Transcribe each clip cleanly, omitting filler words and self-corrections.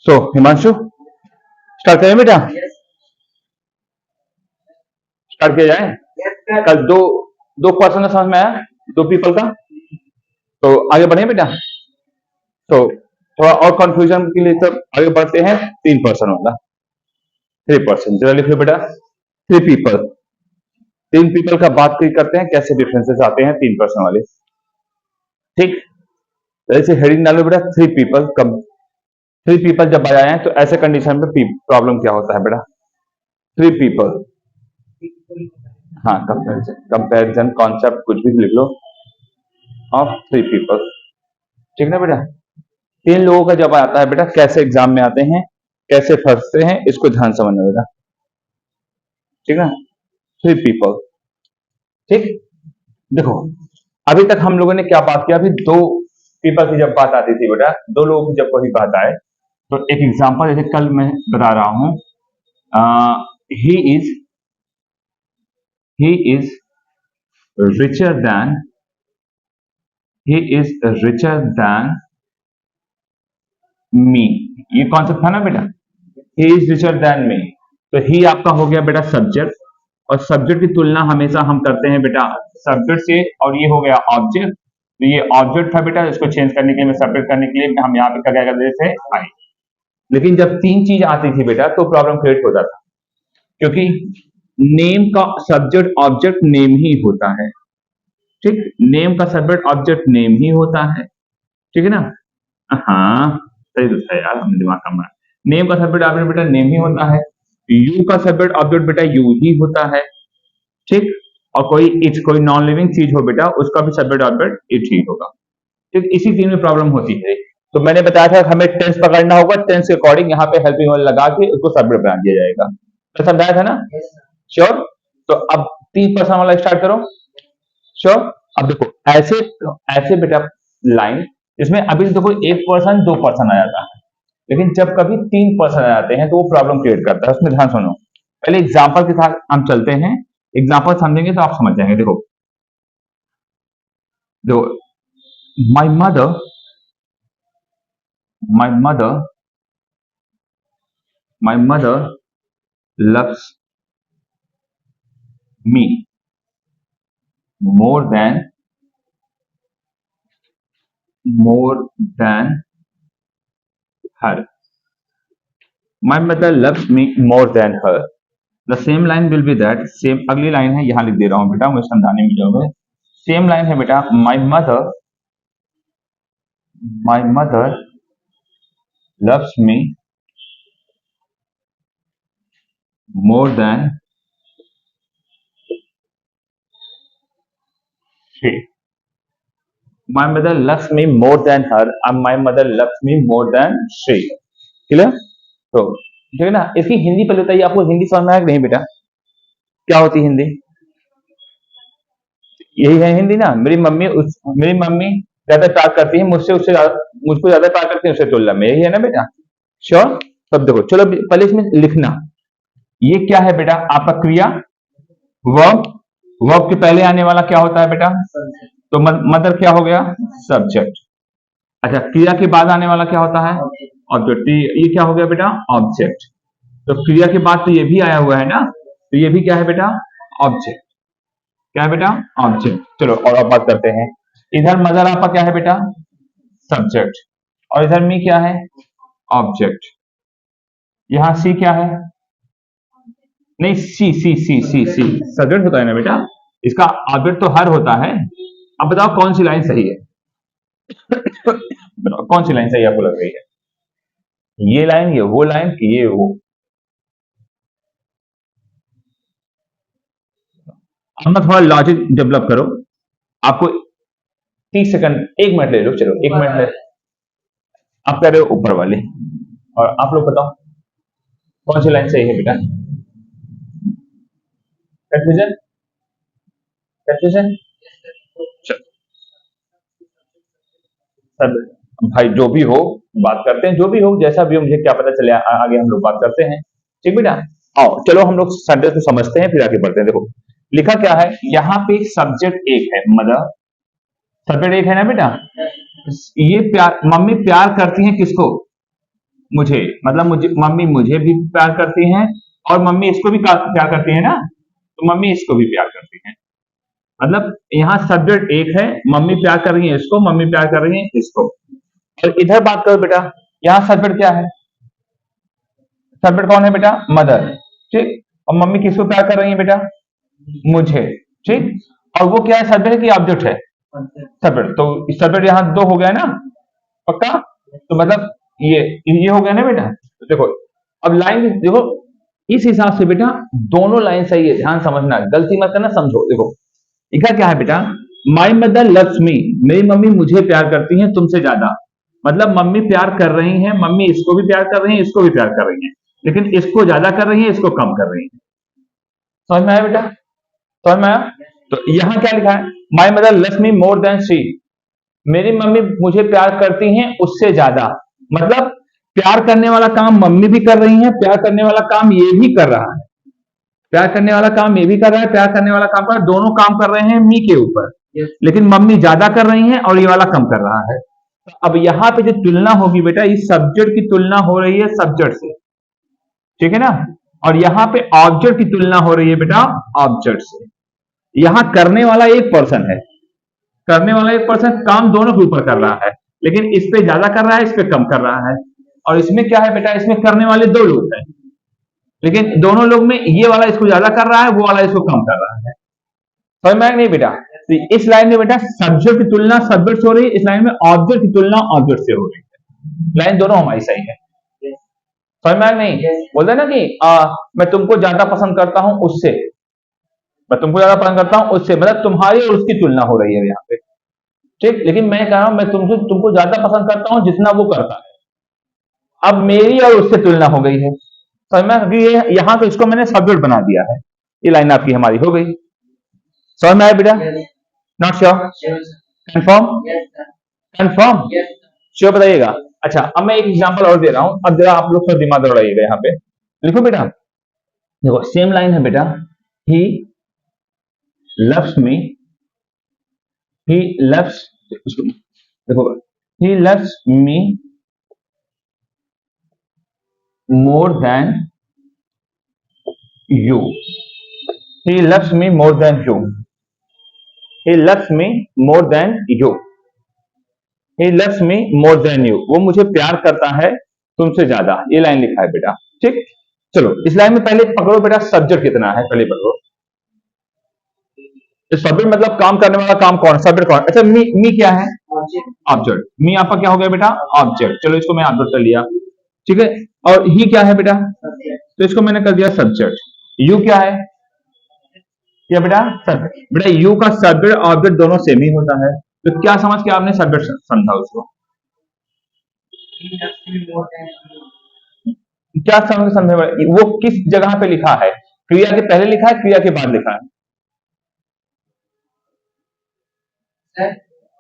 Himanshu start करें बेटा, start किया जाए। कल दो दो पर्सन समझ में आया, दो पीपल का, तो आगे बढ़े बेटा। तो थोड़ा और कंफ्यूजन के लिए सब आगे बढ़ते हैं। 3% वाला, 3% जरा लिखिए बेटा। 3 पीपल, 3 पीपल का बात करते हैं, कैसे डिफरेंसेस आते हैं 3% वाले। ठीक, जैसे हेडिंग डालो बेटा 3 पीपल। कम 3 पीपल जब आए हैं तो ऐसे कंडीशन में प्रॉब्लम क्या होता है बेटा? 3 पीपल, हाँ कंपेरिजन, कंपेरिजन कॉन्सेप्ट कुछ भी लिख लो ऑफ 3 पीपल। ठीक ना बेटा? 3 लोगों का जब आता है बेटा, कैसे एग्जाम में आते हैं, कैसे फंसते हैं, इसको ध्यान समझना बेटा। ठीक ना? 3 पीपल। ठीक, देखो अभी तक हम लोगों ने क्या बात किया? अभी 2 पीपल की जब बात आती थी बेटा, 2 लोगों की जब कोई बात आए तो एक एग्जांपल जैसे कल मैं बता रहा हूं, he is richer than, he is richer than me. ये कॉन्सेप्ट था ना बेटा, he is richer than me. तो ही आपका हो गया बेटा सब्जेक्ट, और सब्जेक्ट की तुलना हमेशा हम करते हैं बेटा सब्जेक्ट से, और ये हो गया ऑब्जेक्ट। तो ये ऑब्जेक्ट था बेटा, इसको चेंज करने के लिए, सेपरेट करने के लिए हम यहाँ पे क्या करते थे? आई। लेकिन जब 3 चीज आती थी बेटा तो प्रॉब्लम क्रिएट होता था, क्योंकि नेम का सब्जेक्ट ऑब्जेक्ट नेम ही होता है। ठीक, नेम का सब्जेक्ट ऑब्जेक्ट नेम ही होता है। ठीक है ना? हाँ सही तो है यार, हम दिमाग काम रहा है। नेम का सब्जेक्ट ऑब्जेक्ट बेटा नेम ही होता है। यू का सब्जेक्ट ऑब्जेक्ट बेटा यू ही होता है। ठीक, और कोई नॉन लिविंग चीज हो बेटा, उसका भी सब्जेक्ट ऑब्जेक्ट इट ही होगा। ठीक, इसी चीज में प्रॉब्लम होती है। तो मैंने बताया था हमें टेंस पकड़ना होगा, टेंस के अकॉर्डिंग यहाँ पे हेल्पिंग वर्ब लगा के उसको सब्जेक्ट बना दिया जाएगा। तो समझाया था ना? श्योर? तो अब 3% वाला स्टार्ट करो। श्योर? अब देखो ऐसे ऐसे बेटा लाइन, इसमें अभी देखो 1%, 2% आ जाता है, लेकिन जब कभी 3% आ जाते हैं तो वो प्रॉब्लम क्रिएट करता है। उसमें ध्यान सुनो, पहले एग्जाम्पल के साथ हम चलते हैं, एग्जाम्पल समझेंगे तो आप समझ जाएंगे। देखो my mother, my mother my mother loves me more than her. My mother loves me more than her. The same line will be that same, अगली लाइन है, यहां लिख दे रहा हूं बेटा, मुझे समझाने में जाओगे। सेम लाइन है बेटा, my mother loves me more than she. My mother loves me more than her, and my mother loves me more than she. Clear? तो ठीक है ना? इसकी हिंदी पहले बताइए, आपको हिंदी समझ में आया कि नहीं बेटा? क्या होती है हिंदी? यही है हिंदी ना। मेरी मम्मी ज्यादा प्यार करती है मुझसे, मुझको ज्यादा प्यार करती है उससे तुलना में, यही है ना बेटा? श्योर? तब देखो चलो पहले इसमें लिखना, ये क्या है बेटा? आपका क्रिया, वर्ब, वर्ब के पहले आने वाला क्या होता है बेटा? तो मदर क्या हो गया? सब्जेक्ट। अच्छा, क्रिया के बाद आने वाला क्या होता है? ऑब्जेक्ट। ये क्या हो गया बेटा? ऑब्जेक्ट। तो क्रिया के बाद तो ये भी आया हुआ है ना, तो ये भी क्या है बेटा? ऑब्जेक्ट। क्या है बेटा? ऑब्जेक्ट। चलो और अब बात करते हैं, इधर मदर आपका क्या है बेटा? सब्जेक्ट, और इधर मी क्या है? ऑब्जेक्ट। यहां सी क्या है? नहीं, सी सी सी सी सी सब्जेक्ट होता है ना बेटा, इसका ऑब्जेक्ट तो हर होता है। अब बताओ कौन सी लाइन सही है? बताओ कौन सी लाइन सही आपको लग रही है? ये लाइन, ये वो लाइन, कि ये वो? अब ना थोड़ा लॉजिक डेवलप करो, आपको 30 सेकंड, 1 मिनट ले लो, चलो 1 मिनट ले। आप कह रहे हो ऊपर वाले, और आप लोग बताओ कौन सी लाइन सही है बेटा? कंफ्यूजन? कंफ्यूजन? सब भाई जो भी हो बात करते हैं, जो भी हो जैसा भी हो, मुझे क्या पता चले, आगे हम लोग बात करते हैं। ठीक बेटा? आओ चलो हम लोग सेंटेंस को समझते हैं, फिर आगे बढ़ते हैं। देखो लिखा क्या है यहाँ पे, सब्जेक्ट एक है मदर, सब्जेक्ट एक है ना बेटा। ये प्यार, मम्मी प्यार करती हैं किसको? मुझे, मतलब मुझे, मम्मी मुझे भी प्यार करती हैं और मम्मी इसको भी प्यार करती है ना, तो मम्मी इसको भी प्यार करती हैं। मतलब यहाँ सब्जेक्ट एक है, मम्मी प्यार कर रही है इसको, मम्मी प्यार कर रही है इसको। और इधर बात करो बेटा, यहाँ सब्जेक्ट क्या है? सब्जेक्ट कौन है बेटा? मदर, ठीक। और मम्मी किसको प्यार कर रही है बेटा? मुझे, ठीक। और वो क्या है? सब्जेक्ट की ऑब्जेक्ट है? सब्जेक्ट। तो सब्जेक्ट यहाँ दो हो गया ना, पक्का? तो मतलब ये हो गया ना बेटा। तो देखो, अब लाइन देखो, इस हिसाब से बेटा दोनों लाइन सही है, ध्यान समझना, गलती मत करना, समझो। देखो लिखा क्या है बेटा? माई मदर लव्स मी, मेरी मम्मी मुझे प्यार करती है तुमसे ज्यादा। मतलब मम्मी प्यार कर रही हैं, मम्मी इसको भी प्यार कर रही है, इसको भी प्यार कर रही है, लेकिन इसको ज्यादा कर रही है, इसको कम कर रही है। समझ में आया बेटा? समझ में आया? तो यहाँ क्या लिखा है? माई mother loves me more then she, मेरी मम्मी मुझे प्यार करती हैं उससे ज्यादा। मतलब प्यार करने वाला काम मम्मी भी कर रही है, प्यार करने वाला काम ये भी कर रहा है, प्यार करने वाला काम ये भी कर रहा है, प्यार करने वाला काम कर रहा है, दोनों काम कर रहे हैं मी के ऊपर। लेकिन मम्मी ज्यादा कर रही है और ये वाला कम कर रहा है। तो अब यहाँ पे जो तुलना होगी बेटा, इस सब्जेक्ट की तुलना हो रही है सब्जेक्ट से, ठीक है ना? और यहाँ पे ऑब्जेक्ट की तुलना हो रही है बेटा ऑब्जेक्ट से। यहाँ करने वाला एक पर्सन है, करने वाला एक पर्सन काम दोनों के ऊपर कर रहा है, लेकिन इस पे ज्यादा कर रहा है, इस पे कम कर रहा है। और इसमें क्या है बेटा? इसमें करने वाले दो लोग हैं, लेकिन दोनों लोग में ये वाला इसको ज्यादा कर रहा है, वो वाला इसको कम कर रहा है। समझ में आया नहीं बेटा? तो इस लाइन में बेटा सब्जेक्ट की तुलना सब्जेक्ट से हो रही है, इस लाइन में ऑब्जेक्ट की तुलना ऑब्जेक्ट से हो रही है। लाइन दोनों हमारी सही है। समझ में आया नहीं? बोलते ना कि मैं तुमको ज्यादा पसंद करता हूं उससे, मैं तुमको ज्यादा पसंद करता हूं उससे, मतलब तुम्हारी और उसकी तुलना हो रही है यहाँ पे, ठीक। लेकिन मैं कह रहा हूं मैं तुमको ज्यादा पसंद करता हूं जितना वो करता है। अब मेरी और उससे तुलना हो गई है। समझ में? क्योंकि ये यहाँ तो इसको मैंने सब्जेक्ट बना दिया है, ये लाइन आपकी हमारी हो गई। समझ में आया बेटा? Not sure? Confirm? Confirm? Sure बताइएगा। अच्छा, अब मैं एक एग्जांपल और दे रहा हूं, अब जरा आप लोग थोड़ा दिमाग दौड़ाइएगा। यहाँ पे लिखो बेटा, देखो सेम लाइन है बेटा, he loves me, he loves, देखो, he loves me more than you, he loves me more than you, he loves me more than you, he loves me more than you, वो मुझे प्यार करता है तुमसे ज्यादा। ये लाइन लिखा है बेटा, ठीक। चलो इस लाइन में पहले पकड़ो बेटा सब्जेक्ट कितना है, पहले पकड़ो। सब्जेक्ट मतलब काम करने वाला काम कौन? सब्जेक्ट कौन? अच्छा, मी क्या है? ऑब्जेक्ट। मी आपका क्या हो गया बेटा? ऑब्जेक्ट। चलो इसको मैं ऑब्जेक्ट कर लिया, ठीक है। और ही क्या है बेटा? तो इसको मैंने कर दिया सब्जेक्ट। यू क्या है? क्या बेटा? सब्जेक्ट। बेटा यू का सब्जेक्ट ऑब्जेक्ट दोनों सेम ही होता है, तो क्या समझ के आपने सब्जेक्ट समझा उसको? क्या समझ समझे? वो किस जगह पे लिखा है? क्रिया के पहले लिखा है, क्रिया के बाद लिखा है?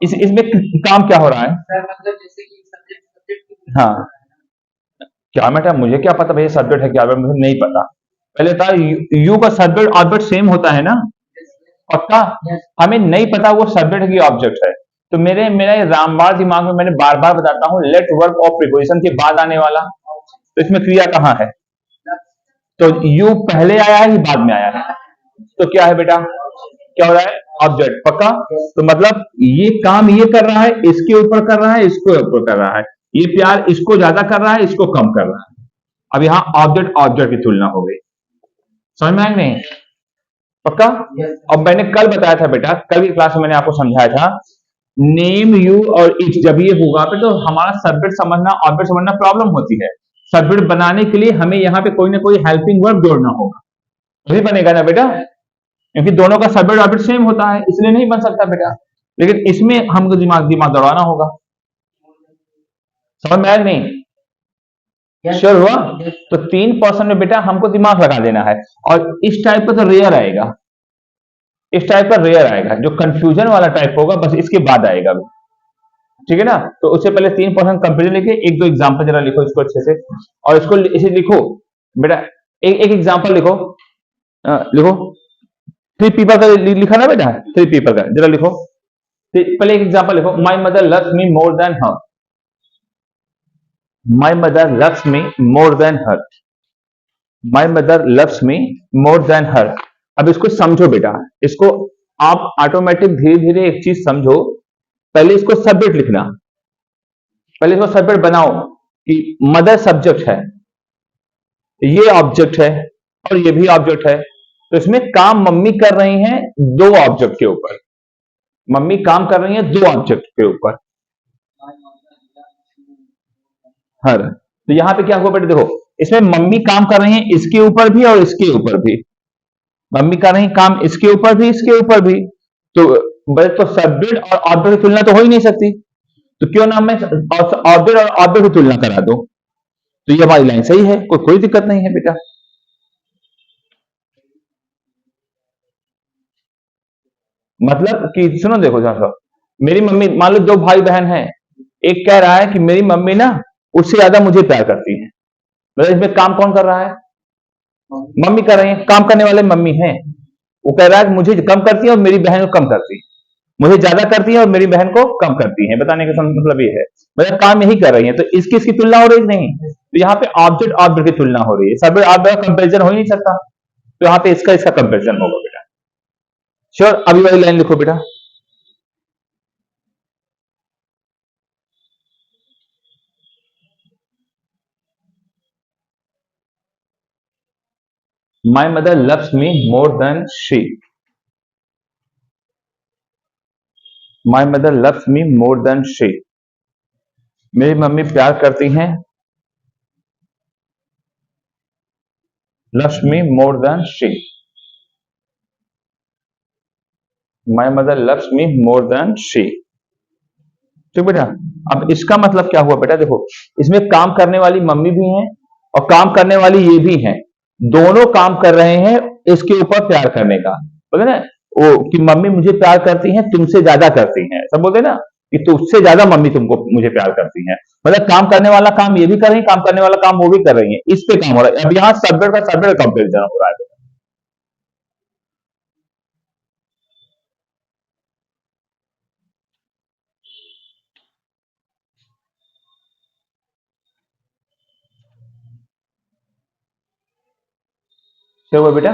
इसमें काम क्या हो रहा है? मतलब जैसे कि सब्जेक्ट, हाँ, क्या बेटा मुझे क्या पता भैया सब्जेक्ट है क्या? मुझे नहीं पता। पहले था यू का सब्जेक्ट ऑब्जेक्ट सेम होता है ना, पक्का? हमें नहीं पता वो सब्जेक्ट की ऑब्जेक्ट है। तो मेरे रामबाण दिमाग में मैंने बार बार बताता हूँ, लेट वर्ब और प्रीपोजिशन के बाद आने वाला। तो इसमें क्रिया कहाँ है? तो यू पहले आया है कि बाद में आया है? तो क्या है बेटा? क्या हो रहा है? ऑब्जेक्ट, पक्का? तो मतलब ये काम ये कर रहा है, इसके ऊपर कर रहा है, इसको ऊपर कर रहा है, ये प्यार इसको ज्यादा कर रहा है, इसको कम कर रहा है। अब यहाँ ऑब्जेक्ट ऑब्जेक्ट की तुलना हो गई। समझ में आया नहीं? पक्का? अब मैंने कल बताया था बेटा, कल की क्लास में मैंने आपको समझाया था, नेम यू और इट जब ये होगा पे तो हमारा सब्जेक्ट समझना ऑब्जेक्ट समझना प्रॉब्लम होती है। सब्जेक्ट बनाने के लिए हमें यहाँ पे कोई ना कोई हेल्पिंग वर्ब जोड़ना होगा, तभी बनेगा ना बेटा, क्योंकि दोनों का सब्जेक्ट ऑब्जेक्ट सेम होता है, इसलिए नहीं बन सकता बेटा। लेकिन इसमें हमको दिमाग दिमाग दौड़ाना होगा। समझ में आया नहीं? श्योर हुआ? तो 3% में बेटा हमको दिमाग लगा देना है, और इस टाइप का तो रेयर आएगा, इस टाइप का रेयर आएगा, जो कंफ्यूजन वाला टाइप होगा बस इसके बाद आएगा, ठीक है ना? तो उससे पहले 3% कंपेरिजन लिखे, एक दो एग्जांपल जरा लिखो इसको अच्छे से, और इसको इसे लिखो बेटा, एक एग्जांपल लिखो, लिखो 3 पीपल का लिखा ना बेटा, 3 पीपल का जरा लिखो। पहले एक एग्जांपल लिखो, my mother loves me more than her, my mother loves me more than her. My mother loves me more than her. अब इसको समझो बेटा, इसको आप ऑटोमेटिक धीरे धीरे एक चीज समझो। पहले इसको सब्जेक्ट लिखना, पहले इसको सब्जेक्ट बनाओ कि मदर सब्जेक्ट है, ये ऑब्जेक्ट है और ये भी ऑब्जेक्ट है। तो इसमें काम मम्मी कर रही हैं दो ऑब्जेक्ट के ऊपर, मम्मी काम कर रही हैं दो ऑब्जेक्ट के ऊपर। हर, तो यहां पे क्या हुआ बेटा, देखो इसमें मम्मी काम कर रही हैं इसके ऊपर भी और इसके ऊपर भी। मम्मी कर रही काम इसके ऊपर भी इसके ऊपर भी। तो बस तो सब्जेक्ट और ऑब्जेक्ट की तुलना तो हो ही नहीं सकती, तो क्यों ना मैं ऑब्जेक्ट और ऑब्जेक्ट की तुलना करा दो। तो ये हमारी लाइन सही है, कोई दिक्कत नहीं है बेटा। मतलब कि सुनो, देखो जरा, मेरी मम्मी, मान लो दो भाई बहन हैं, एक कह रहा है कि मेरी मम्मी ना उससे ज्यादा मुझे प्यार करती है। मतलब इसमें काम कौन कर रहा है, मम्मी कर रही है, काम करने वाले मम्मी हैं। वो कह रहा है कि मुझे कम करती है और मेरी बहन को कम करती है, मुझे ज्यादा करती है और मेरी बहन को कम करती है। बताने का मतलब ये है, मतलब काम यही कर रही है। तो इसकी इसकी तुलना हो रही नहीं, तो यहाँ पे ऑब्जेक्ट ऑब्जेक्ट की तुलना हो रही है। सब ऑब्जेक्ट कंपेरिजन हो ही नहीं सकता, तो यहाँ पे इसका इसका कंपेरिजन होगा बेटा। श्योर, अभी वाली लाइन लिखो बेटा। माई mother loves me more then she. My mother loves me more then she. मेरी मम्मी प्यार करती हैं, loves me more then she. My mother loves me more then she. ठीक बेटा। अब इसका मतलब क्या हुआ बेटा, देखो इसमें काम करने वाली मम्मी भी हैं और काम करने वाली ये भी हैं, दोनों काम कर रहे हैं इसके ऊपर प्यार करने का। बोले ना वो कि मम्मी मुझे प्यार करती हैं, तुमसे ज्यादा करती हैं, सब बोलते ना कि तुझसे ज्यादा मम्मी तुमको मुझे प्यार करती हैं। मतलब काम करने वाला काम ये भी कर रही है, काम करने वाला काम वो भी कर रही है, इस पे काम हो रहा है। अब यहाँ सब्जेक्ट का सब्जेक्ट कंपेरिजन हो रहा है। क्या हुआ बेटा,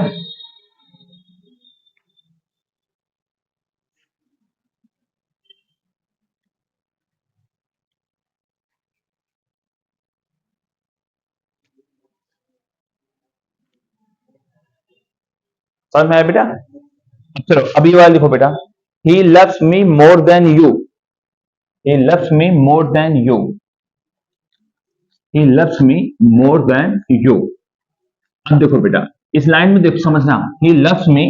समझ में आया बेटा। चलो अभी वाला लिखो बेटा, he loves me more then you. He loves me more then you. He loves me more then you. अब देखो बेटा, इस लाइन में देखो समझना, he loves me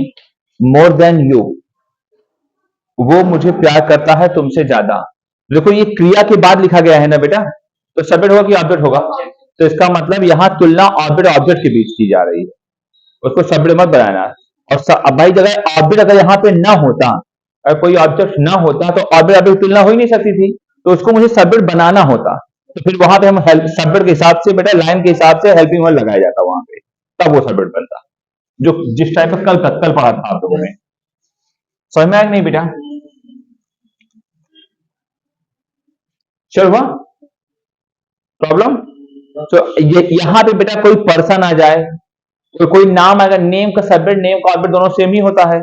more then you, वो मुझे प्यार करता है तुमसे ज्यादा। देखो ये क्रिया के बाद लिखा गया है ना बेटा, तो सब्जेक्ट होगा कि ऑब्जेक्ट होगा। तो इसका मतलब यहाँ तुलना ऑब्जेक्ट ऑब्जेक्ट के बीच की जा रही है, उसको सब्जेक्ट मत बनाना। और अब भाई जगह ऑब्जेक्ट अगर यहाँ पे ना होता, अगर कोई ऑब्जेक्ट ना होता तो ऑब्जेक्ट ऑब्जेक्ट तुलना हो ही नहीं सकती थी, तो उसको मुझे सब्जेक्ट बनाना होता। तो फिर वहां पे हम हेल्प सब्जेक्ट के हिसाब से बेटा, लाइन के हिसाब से हेल्पिंग वर्ड लगाया जाता वहां पे, तब वो सब्जेक्ट बनता, जो जिस टाइप का कल पढ़ा था आप लोगों ने। समझ में आया कि नहीं बेटा। चल हुआ प्रॉब्लम। तो ये यहाँ पे बेटा कोई पर्सन आ जाए, कोई नाम आएगा, नेम का सब्जेक्ट नेम का ऑब्जेक्ट दोनों सेम ही होता है,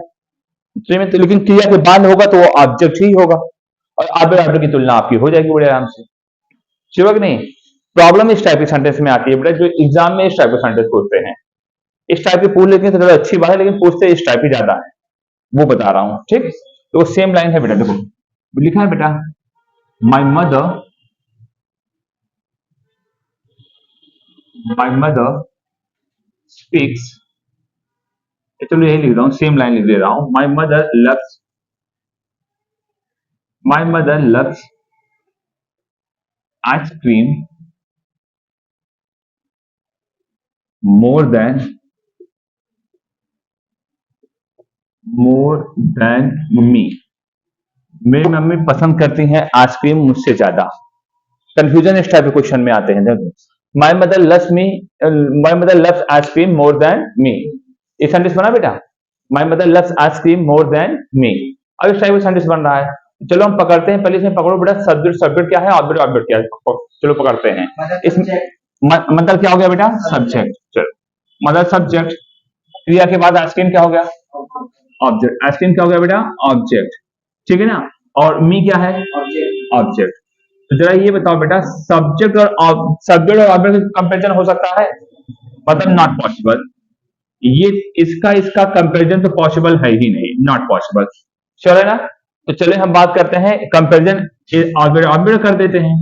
सेम है, तो लेकिन क्रिया के बाद होगा तो वो ऑब्जेक्ट ही होगा, और ऑब्जेक्ट ऑब्जेक्ट की तुलना आपकी हो जाएगी बड़े आराम से। शिवक नहीं, प्रॉब्लम इस टाइप के सेंटेंस में आती है बेटा, जो एग्जाम में इस टाइप के सेंटेंस पूछते हैं। इस टाइप के पूछ लेते हैं तो ज्यादा अच्छी बात है, लेकिन पूछते इस टाइप ही ज्यादा है, वो बता रहा हूं। ठीक, तो सेम लाइन है बेटा, देखो लिखा है बेटा, माई मदर स्पीक्स, चलो यही लिख रहा हूँ, सेम लाइन लिख दे रहा हूँ, माई mother loves ice cream more than me. मेरी मम्मी पसंद करती हैं आइसक्रीम मुझसे ज्यादा। कंफ्यूजन इस टाइप के क्वेश्चन में आते हैं। माई mother loves ice cream more than me, ये सेंटेंस बना बेटा, माई mother loves ice cream more than me. अब इस टाइप का सेंटेंस बन रहा है। चलो हम पकड़ते हैं, पहले इसमें पकड़ो बेटा, सब्जेक्ट सब्जेक्ट क्या है, ऑब्जेक्ट ऑब्जेक्ट क्या है। चलो पकड़ते हैं। इस मतलब क्या हो गया बेटा? सब्जेक्ट। चलो मतलब सब्जेक्ट, क्रिया के बाद आइसक्रीम क्या हो गया? ऑब्जेक्ट। आइसक्रीम क्या हो गया बेटा? ऑब्जेक्ट, ठीक है ना। और मी क्या है? ऑब्जेक्ट। तो जरा ये बताओ बेटा, सब्जेक्ट और ऑब्जेक्ट कंपेरिजन हो सकता है? मतलब नॉट पॉसिबल। ये इसका कंपैरिजन तो पॉसिबल है ही नहीं, नॉट पॉसिबल। चलो ना, तो चले हम बात करते हैं कंपैरिजन ऑब्जेक्ट कर देते हैं,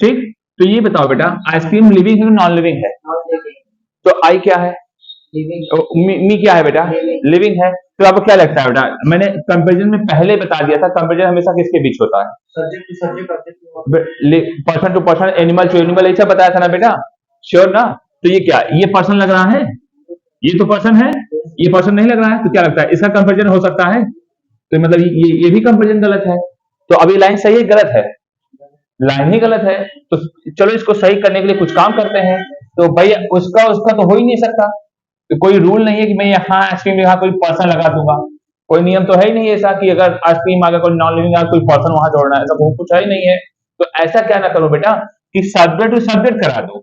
ठीक। तो ये बताओ बेटा, आइसक्रीम लिविंग है कि नॉन लिविंग है? तो आई क्या है? मी क्या है बेटा? लिविंग है। तो आपको क्या लगता है बेटा? मैंने कंपैरिजन में पहले बता दिया था, कंपैरिजन हमेशा किसके बीच होता है? Person to person, animal to animal, ऐसा बताया था ना बेटा, श्योर ना। तो ये क्या, ये पर्सन लग रहा है? ये तो पर्सन है, ये पर्सन नहीं लग रहा है, तो क्या लगता है इसका कंपैरिजन हो सकता है? तो मतलब ये भी कंपैरिजन गलत है। तो अभी लाइन सही है गलत है? लाइन ही गलत है। तो चलो इसको सही करने के लिए कुछ काम करते हैं। तो भाई उसका उसका तो हो ही नहीं सकता। तो कोई रूल नहीं है कि मैं यहाँ आइसक्रीम यहाँ कोई पर्सन लगा दूंगा, कोई नियम तो है ही नहीं ऐसा कि अगर आइसक्रीम आगे कोई नॉन लिविंग कोई पर्सन वहां जोड़ना है, ऐसा कुछ है ही नहीं है। तो ऐसा क्या ना करो बेटा कि सब्जेक्ट टू सब्जेक्ट करा दो।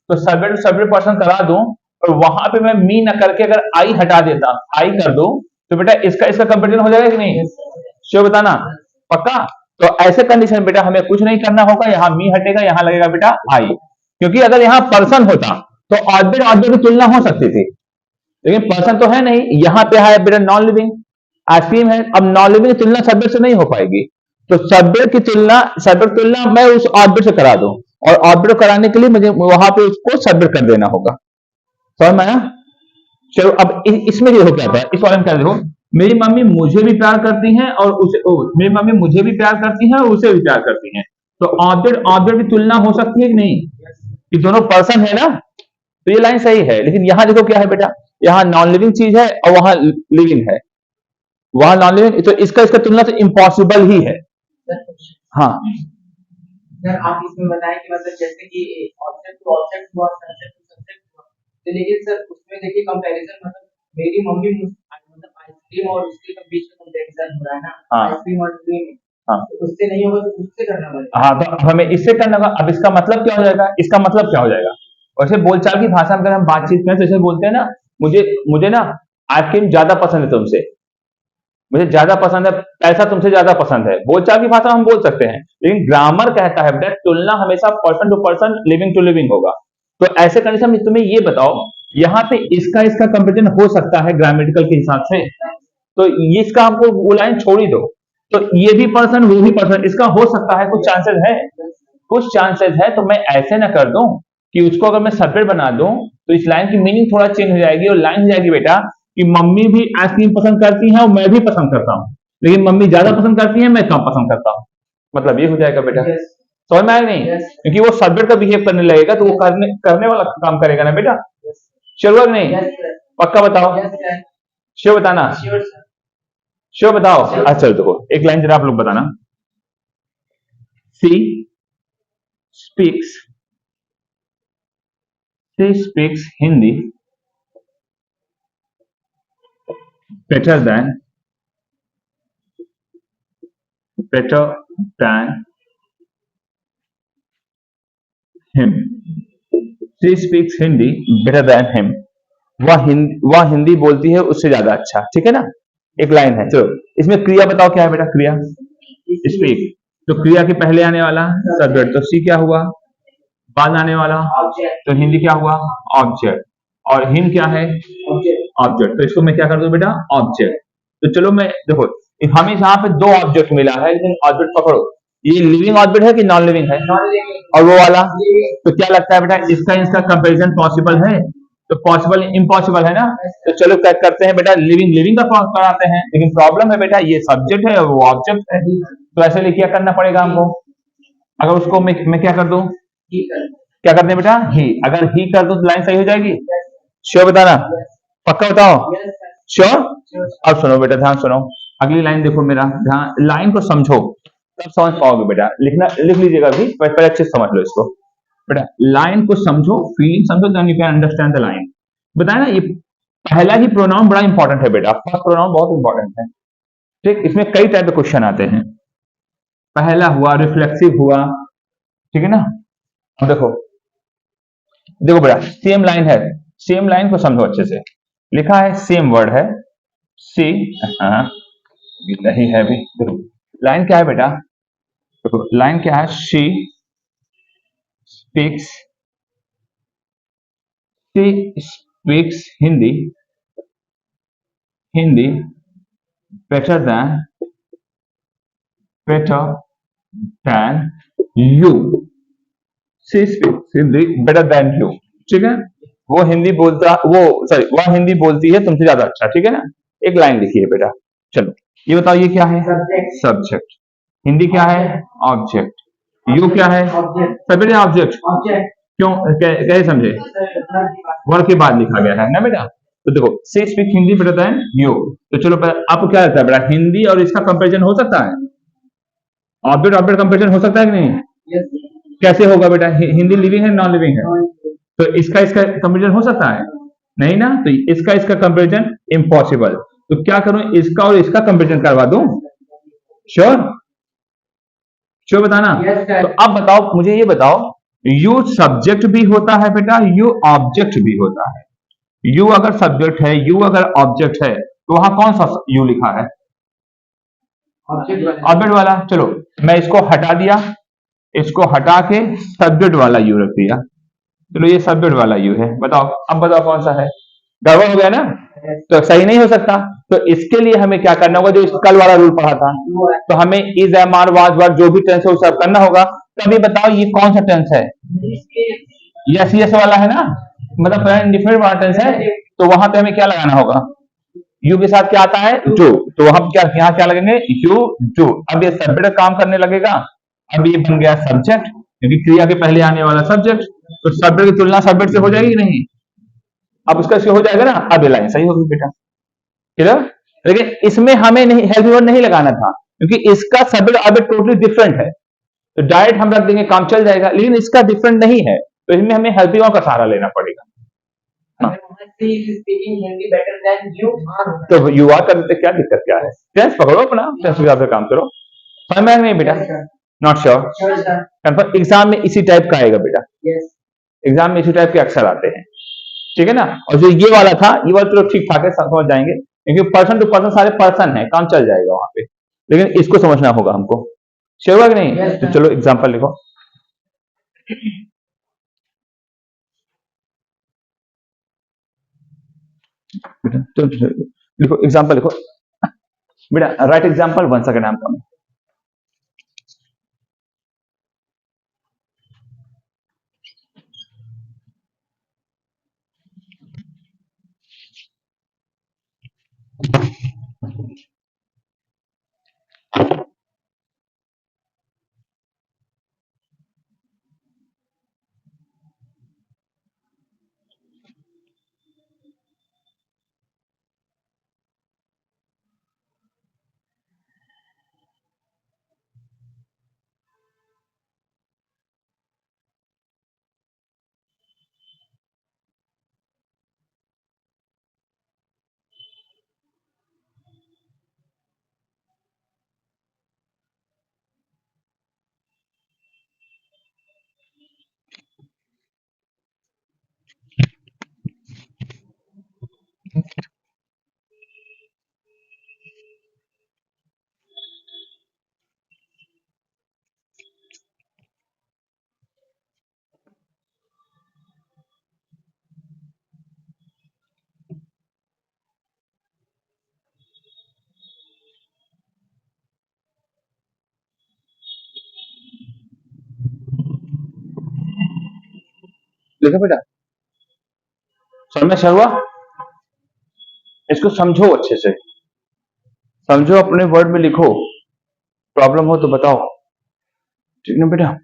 तो सब्जेक्ट टू सब्जेक्ट पर्सन करा दूं और वहां पे मैं मी न करके अगर आई हटा देता, आई कर दूं, तो बेटा इसका इसका कंपेरिजन हो जाएगा कि नहीं? श्योर बताना, पक्का। तो ऐसे कंडीशन बेटा हमें कुछ नहीं करना होगा, यहाँ मी हटेगा, यहाँ लगेगा बेटा आई। क्योंकि अगर यहाँ पर्सन होता तो ऑब्जेक्ट ऑब्जेक्ट की तुलना हो सकती थी, लेकिन पर्सन तो है नहीं, यहाँ पे है बेटा नॉन लिविंग आइसक्रीम है। अब नॉन लिविंग की तुलना सब्जेक्ट से नहीं हो पाएगी, तो सब्जेक्ट की तुलना मैं उस ऑब्जेक्ट से करा दूं, और ऑब्जेक्ट कराने के लिए मुझे वहां पे उसको सब्जेक्ट कर देना होगा। समझ में आया? चलो अब इसमें देखो क्या था, इस वाले में क्या देखो, मेरी मम्मी मुझे भी प्यार करती हैं और उसे मेरी मम्मी मुझे भी प्यार करती है और उसे भी प्यार करती हैं। तो ऑब्जेक्ट ऑब्जेक्ट की तुलना हो सकती है कि नहीं? कि दोनों पर्सन है ना। तो ये लाइन सही है, लेकिन यहां देखो क्या है बेटा, यहाँ नॉन लिविंग चीज है और वहां लिविंग है, वहां नॉन लिविंग, तो इसका इसका तुलना तो इम्पॉसिबल ही है। हाँ सर, आप इसमें बताएं कि मतलब जैसे कि ऑब्जेक्ट टू ऑब्जेक्ट हुआ, सब्जेक्ट टू सब्जेक्ट हुआ, तो लेकिन सर उसमें देखिए कंपैरिजन, मतलब मेरी मम्मी मतलब आइसक्रीम और उसके बीच में कंपैरिजन हो रहा है ना, हाँ आइसक्रीम और क्रीम, हाँ तो उससे नहीं होगा तो उससे करना पड़ेगा। हाँ, तो अब हमें इससे करना होगा। अब इसका मतलब क्या हो जाएगा? इसका मतलब क्या हो जाएगा? वैसे बोलचाल की भाषा में अगर हम बातचीत करें तो ऐसे बोलते हैं ना, मुझे मुझे ना आइसक्रीम ज्यादा पसंद है तुमसे, मुझे ज्यादा पसंद है, पैसा तुमसे ज्यादा पसंद है। बोलचाल की भाषा में हम बोल सकते हैं, लेकिन ग्रामर कहता है बेटा तुलना हमेशा person to person, living to living होगा। तो ऐसे कंडीशन में तुम्हें ये बताओ, यहाँ पे इसका इसका कंपेरिजन हो सकता है ग्रामेटिकल के हिसाब से, तो ये इसका हमको वो लाइन छोड़ ही दो। तो ये भी पर्सन वो भी पर्सन, इसका हो सकता है, कुछ चांसेस है, कुछ चांसेस है। तो मैं ऐसे ना कर दूं कि उसको अगर मैं सेपरेट बना दूं तो इस लाइन की मीनिंग थोड़ा चेंज हो जाएगी, और लाइन हो जाएगी बेटा कि मम्मी भी आइसक्रीम पसंद करती हैं और मैं भी पसंद करता हूँ, लेकिन मम्मी ज्यादा पसंद करती है, मैं कम पसंद करता हूँ। मतलब ये हो जाएगा बेटा, समझ में आया नहीं? क्योंकि वो सब्जेक्ट का बिहेव करने लगेगा तो वो करने वाला काम करेगा ना बेटा। चलो नहीं, पक्का बताओ, श्योर बताना, श्योर बताओ। अच्छा चलो देखो एक लाइन जरा आप लोग बताना, she speaks Hindi better than him. She speaks Hindi better than him. वह हिंदी बोलती है उससे ज्यादा अच्छा, ठीक है ना। एक लाइन है। चलो इसमें क्रिया बताओ क्या है बेटा? क्रिया स्पीक, तो क्रिया के पहले आने वाला सब्जेक्ट, तो सी क्या हुआ? बाद आने वाला, तो हिंदी क्या हुआ? ऑब्जेक्ट। और हिम क्या है? ऑब्जेक्ट। तो इसको मैं क्या कर दूं बेटा? ऑब्जेक्ट। तो चलो मैं देखो, हमें यहाँ पे दो ऑब्जेक्ट मिला है, लेकिन ऑब्जेक्ट पकड़ो, ये लिविंग ऑब्जेक्ट है कि नॉन लिविंग है? और वो वाला, तो क्या लगता है बेटा इसका इसका कंपैरिजन पॉसिबल है? तो पॉसिबल इम्पॉसिबल है ना। तो चलो क्या करते हैं बेटा, लिविंग लिविंग का कराते हैं, लेकिन प्रॉब्लम है बेटा ये सब्जेक्ट है और वो ऑब्जेक्ट है। तो ऐसे लिए क्या करना पड़ेगा हमको? अगर उसको मैं क्या कर दूं? क्या करते हैं बेटा? ही। अगर ही कर दो तो लाइन सही हो जाएगी। श्योर बताना, पक्का बताओ, श्योर। अब सुनो बेटा, ध्यान सुनो, अगली लाइन देखो मेरा, ध्यान, लाइन को समझो तब समझ पाओगे बेटा। लिखना लिख लीजिएगा अभी, पहले अच्छे से समझ लो इसको बेटा। लाइन को समझो, फीलिंग समझो, then you can understand the line. बताया ना, ये पहला ही प्रोनाउन बड़ा इंपॉर्टेंट है बेटा, फर्स्ट प्रोनाउन बहुत इंपॉर्टेंट है, ठीक। इसमें कई टाइप के क्वेश्चन आते हैं। पहला हुआ रिफ्लेक्सिव हुआ, ठीक है ना, अब देखो, देखो बेटा, सेम लाइन है, सेम लाइन को समझो अच्छे से। लिखा है, सेम वर्ड है, सी, हाँ, नहीं है भी। देखो लाइन क्या है बेटा, देखो लाइन क्या है, she speaks, she speaks Hindi, Hindi better than, better than you, she speaks Hindi better than you, ठीक है। वो हिंदी बोलता, वो सॉरी, वह हिंदी बोलती है तुमसे ज्यादा अच्छा, ठीक है ना। एक लाइन लिखिए बेटा। चलो ये बताओ, ये क्या है, सब्जेक्ट। हिंदी क्या है, ऑब्जेक्ट। यू क्या है, सब बेटा ऑब्जेक्ट। क्यों, कैसे समझे, वर्ड के बाद लिखा गया है ना बेटा। तो देखो, she speak Hindi better than you. तो चलो आपको क्या लगता है बेटा, हिंदी और इसका कंपैरिजन हो सकता है, ऑब्जेक्ट ऑब्जेक्ट कंपैरिजन हो सकता है कि नहीं? कैसे होगा बेटा, हिंदी लिविंग है नॉन लिविंग है, तो इसका इसका कंपैरिजन हो सकता है नहीं ना। तो इसका इसका कंपैरिजन इम्पॉसिबल। तो क्या करूं, इसका और इसका कंपैरिजन करवा दूं? श्योर, श्योर बताना। तो अब बताओ, मुझे ये बताओ, यू सब्जेक्ट भी होता है बेटा, यू ऑब्जेक्ट भी होता है। यू अगर सब्जेक्ट है, यू अगर ऑब्जेक्ट है, तो वहां कौन सा यू लिखा है, ऑब्जेक्ट वाला। चलो मैं इसको हटा दिया, इसको हटा के सब्जेक्ट वाला यू रख दिया। चलो ये सब्जेक्ट वाला यू है, बताओ, अब बताओ कौन सा है, गड़बड़ हो गया ना, तो सही नहीं हो सकता। तो इसके लिए हमें क्या करना होगा, जो इस कल वाला रूल पढ़ा था, तो हमें is am are was were जो भी टेंस है वो सब करना होगा। तो अभी बताओ ये कौन सा टेंस है, यस यस वाला है ना, मतलब प्रेजेंट इंडेफिनिट वाला टेंस है। तो वहां पे हमें क्या लगाना होगा, यू के साथ क्या आता है, जो। तो हम क्या, यहाँ क्या लगेंगे, यू जो। अब ये सब्जेक्ट काम करने लगेगा, अब ये बन गया सब्जेक्ट, क्योंकि क्रिया के पहले आने वाला सब्जेक्ट। तो सब्जेक्ट की तुलना सब्जेक्ट से हो जाएगी कि नहीं, अब उसका से हो जाएगा ना। अब ये लाइन सही होगी बेटा, क्लियर। लेकिन इसमें हमें नहीं, हेल्प वर्ड नहीं लगाना था, क्योंकि इसका सब्जेक्ट अब टोटली डिफरेंट है, तो डायरेक्ट हम रख देंगे, काम चल जाएगा। लेकिन इसका डिफरेंट नहीं है, तो इसमें हमें हेल्पिंग वर्ड का सहारा लेना पड़ेगा। हाँ। तो यू आर करते क्या दिक्कत क्या है, टेंस पकड़ो अपना, टेंस के हिसाब से काम करो। समझ में आया नहीं बेटा, नॉट श्योर, कंफर्म। एग्जाम में इसी टाइप का आएगा बेटा, एग्जाम में इसी टाइप के अक्षर आते हैं, ठीक है ना। और जो ये वाला था, ये वाला चलो ठीक ठाक है, समझ जाएंगे, क्योंकि पर्सन टू पर्सन सारे पर्सन है, काम चल जाएगा वहां पे। लेकिन इसको समझना होगा हमको, श्योर है कि नहीं? तो चलो एग्जाम्पल लिखो, लिखो एग्जाम्पल लिखो बेटा, right example, one second I am coming. देखो बेटा, समझ में अच्छा हुआ, इसको समझो अच्छे से, समझो, अपने वर्ड में लिखो, प्रॉब्लम हो तो बताओ, ठीक ना बेटा।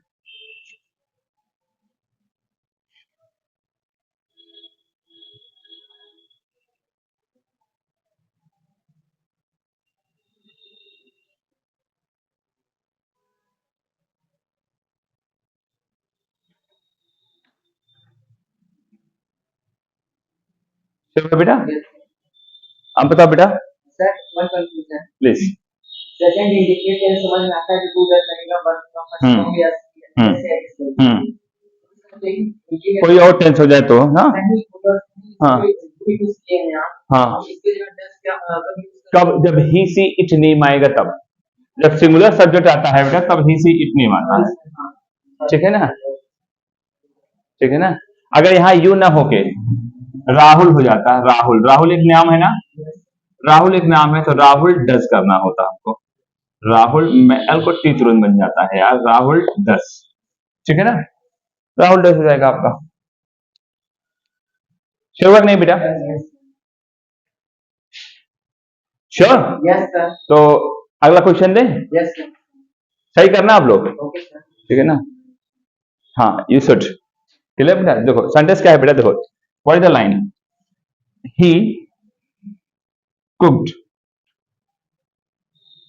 चलो बेटा, आप बताओ बेटा, sir one confusion, please. Second indicate समझ में आता है कि टू दैट लगेगा, वर्क का फर्स्ट हो गया, ऐसे ऐसे लेकिन ये कोई और टेंस हो जाए तो ना। नहीं हाँ कोई यूज किए हैं आप हाँ, इसके जगह डस क्या कभी यूज कब? जब ही सी इट नेम आएगा तब, जब सिंगुलर सब्जेक्ट आता है बेटा तब ही सी इट नेम आता है। ठीक है ना, ठीक है ना। अगर यहाँ यू ना होके राहुल हो जाता, राहुल, राहुल एक नाम है ना, राहुल एक नाम है तो राहुल डस करना होता हमको। राहुल में एल को टी तुरंत बन जाता है यार, राहुल डस। ठीक है ना, राहुल डस हो जाएगा आपका। श्योर नहीं बेटा? श्योर? Yes sir. तो अगला क्वेश्चन दें? Yes sir. सही करना आप लोग, ओके सर। ठीक है ना। हाँ यू शुड क्लियर बेटा। देखो सेंटेंस क्या है बेटा, देखो what is the line, he cooked,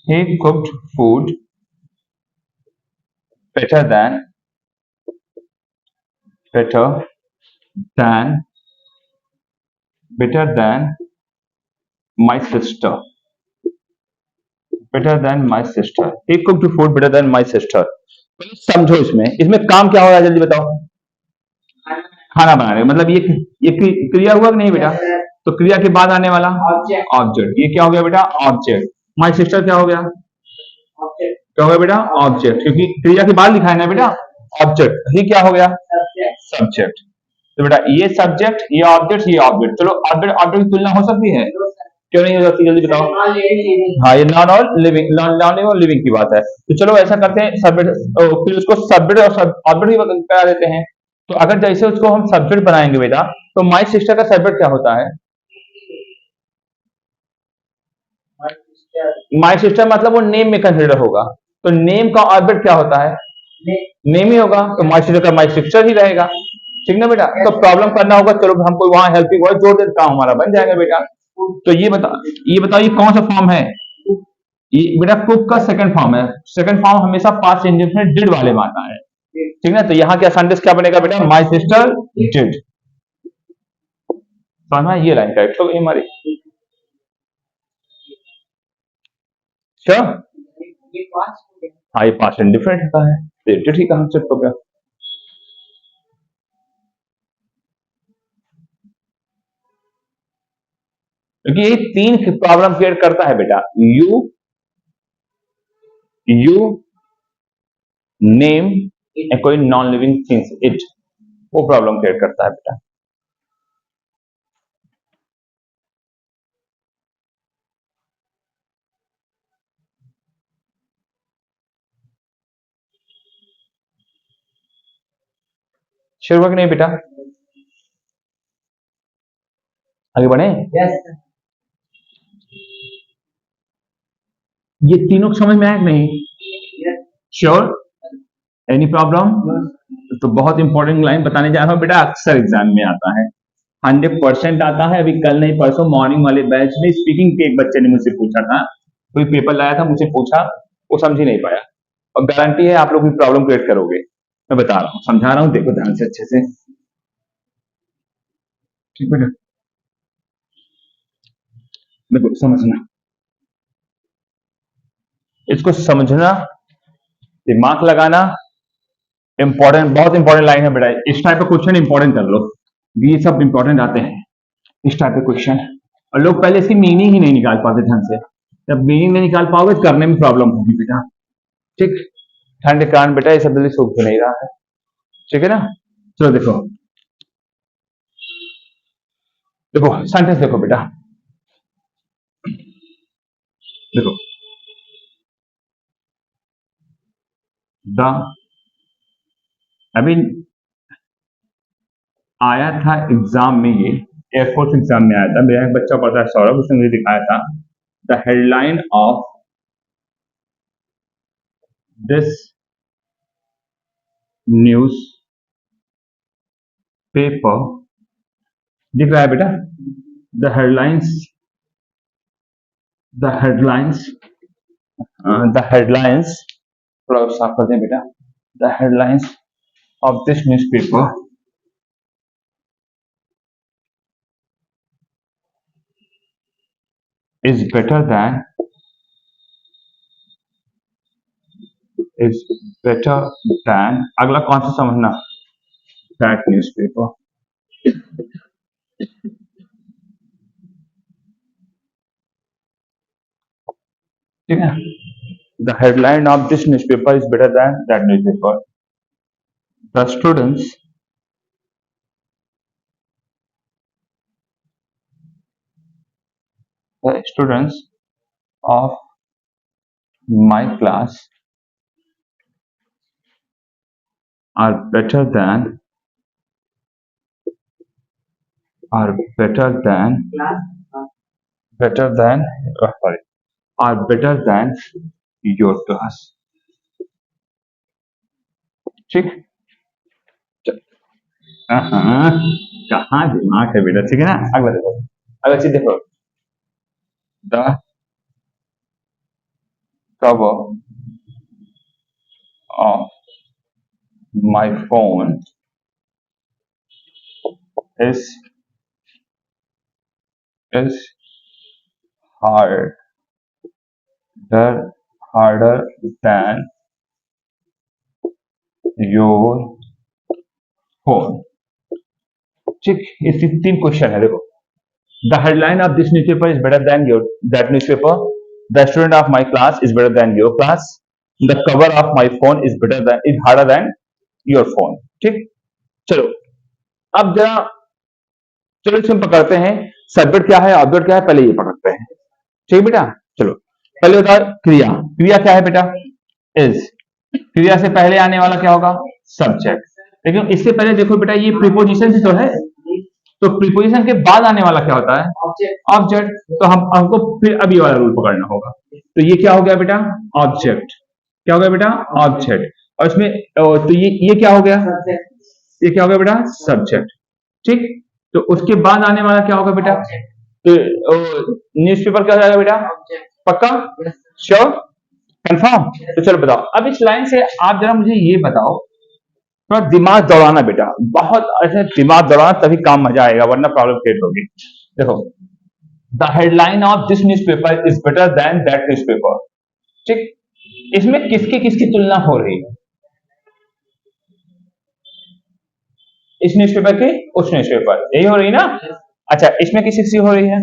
he cooked food better than better than better than my sister, better than my sister, he cooked food better than my sister। पहले समझो, इसमें इसमें काम क्या हो रहा है जल्दी बताओ। खाना बनाने का मतलब ये क्रिया हुआ कि नहीं बेटा? तो क्रिया के बाद आने वाला ऑब्जेक्ट, ये क्या हो गया बेटा? ऑब्जेक्ट। माय सिस्टर क्या हो गया? क्या हो गया बेटा? ऑब्जेक्ट, क्योंकि क्रिया के बाद लिखा है ना बेटा ऑब्जेक्ट। ये क्या हो गया? सब्जेक्ट। तो बेटा ये सब्जेक्ट, ये ऑब्जेक्ट, ये ऑब्जेक्ट। चलो ऑब्जेक्ट ऑब्जेक्ट की तुलना हो सकती है? क्यों नहीं हो सकती, जल्दी बताओ। हाँ ये नॉन और लिविंग, नॉन और लिविंग की बात है। तो चलो ऐसा करते हैं, सब्जेक्ट फिर उसको सब्जेक्ट और ऑब्जेक्ट भी करा देते हैं। तो अगर जैसे उसको हम सब्जेक्ट बनाएंगे बेटा, तो माई सिस्टर का सब्जेक्ट क्या होता है? माई सिस्टर मतलब वो नेम में कंसिडर होगा, तो नेम का ऑब्जेक्ट क्या होता है? नेम ही होगा, तो माई सिस्टर का माई सिस्टर ही रहेगा। ठीक ना बेटा? तो प्रॉब्लम करना होगा, चलो हमको वहां हेल्पिंग वर्ड जोड़ देता हूं, हमारा बन जाएगा बेटा। तो ये बताओ ये कौन सा फॉर्म है? ये बेटा कुक का सेकंड फॉर्म है। सेकंड फॉर्म हमेशा पास्ट इंडेक्स में डिड वाले में आता है। ठीक ना, तो यहाँ क्या सेंटेंस क्या बनेगा बेटा? My sister did. समझना, ये लाइन करेक्ट हो गई हमारी। श्योर? हाँ ये पास्ट इंडिफरेंट होता है, डिड ही कॉन्सेप्ट हो गया। क्योंकि ये तीन प्रॉब्लम क्रिएट करता है बेटा, यू नेम कोई नॉन लिविंग थिंग्स इट, वो प्रॉब्लम क्रिएट करता है बेटा। श्योर हुआ कि नहीं बेटा? आगे बढ़े? यस। ये तीनों समझ में आया कि नहीं? श्योर? Any problem? तो बहुत इंपॉर्टेंट लाइन बताने जा रहा हूं बेटा, अक्सर एग्जाम में आता है, 100% आता है। अभी कल नहीं परसों मॉर्निंग वाले बैच में स्पीकिंग के एक बच्चे ने मुझसे पूछा था, कोई पेपर लाया था, मुझसे पूछा, वो समझ ही नहीं पाया, और गारंटी है आप लोग भी प्रॉब्लम क्रिएट करोगे। मैं बता रहा हूँ, समझा रहा हूँ, देखो ध्यान से अच्छे से। ठीक बेटा, देखो समझना, इसको समझना, दिमाग लगाना, इंपॉर्टेंट, बहुत इंपॉर्टेंट लाइन है बेटा। इस टाइप का क्वेश्चन इंपॉर्टेंट कर लो, ये सब इंपॉर्टेंट आते हैं इस टाइप के क्वेश्चन, और लोग पहले इसकी मीनिंग ही नहीं निकाल पाते ढंग से। जब मीनिंग नहीं निकाल पाओगे करने में प्रॉब्लम होगी बेटा। ठीक, ठंड के कारण बेटा ये सब जल्दी सूख नहीं रहा है। ठीक है ना, चलो देखो, देखो सेंटेंस देखो बेटा, देखो द, अभी आया था एग्जाम में, ये एयरफोर्स एग्जाम में आया था, मेरा एक बच्चा पढ़ता है सौरभ, उसने मुझे दिखाया था, the headline of this news paper, दिख रहा है बेटा? The headlines, the headlines, the headlines, थोड़ा साफ कर दें बेटा, the headlines of this news paper is better than, is better than, अगला कौन सा समझना, दैट न्यूज़पेपर। ठीक है, the headline of this newspaper is better than that newspaper. The students of my class are better than sorry, are better than your class। ठीक, कहाँ दिमाग है बेटा, ठीक है ना। अगला देखो, अगला चीज देखो, the cover of my phone is harder than your phone। ठीक, इसकी 3 क्वेश्चन है, देखो। The headline of this newspaper is better than your that newspaper. The student of my class is better than your class. The cover of my phone is harder than your phone. ठीक, चलो अब जरा, चलो इसमें पकड़ते हैं subject क्या है, ऑब्जेक्ट क्या है, पहले ये पकड़ते हैं। ठीक है बेटा, चलो पहले बताओ क्रिया। क्रिया क्या है बेटा, इज। क्रिया से पहले आने वाला क्या होगा, सब्जेक्ट। लेकिन इससे पहले देखो बेटा, ये प्रीपोजिशन भी तो है, तो प्रीपोजिशन के बाद आने वाला क्या होता है, ऑब्जेक्ट। तो हमको फिर अभी वाला रूल पकड़ना होगा। तो ये क्या हो गया बेटा, ऑब्जेक्ट। क्या हो गया बेटा, ऑब्जेक्ट। और इसमें तो ये क्या हो गया, ये क्या हो गया बेटा, सब्जेक्ट। ठीक, तो उसके बाद आने वाला क्या होगा बेटा, तो न्यूज़पेपर क्या हो जाएगा बेटा, पक्का, श्योर, कंफर्म। तो चलो बताओ, अब इस लाइन से आप जरा मुझे ये बताओ, थोड़ा दिमाग दौड़ाना बेटा, बहुत ऐसे दिमाग दौड़ाना, तभी काम मजा आएगा, वरना प्रॉब्लम क्रिएट होगी। देखो, the headline of this newspaper is better than that newspaper. ठीक, इसमें किसकी किसकी तुलना हो रही है, इस न्यूज़पेपर की उस न्यूज़पेपर, यही हो रही ना। अच्छा, इसमें किस किसकी हो रही है,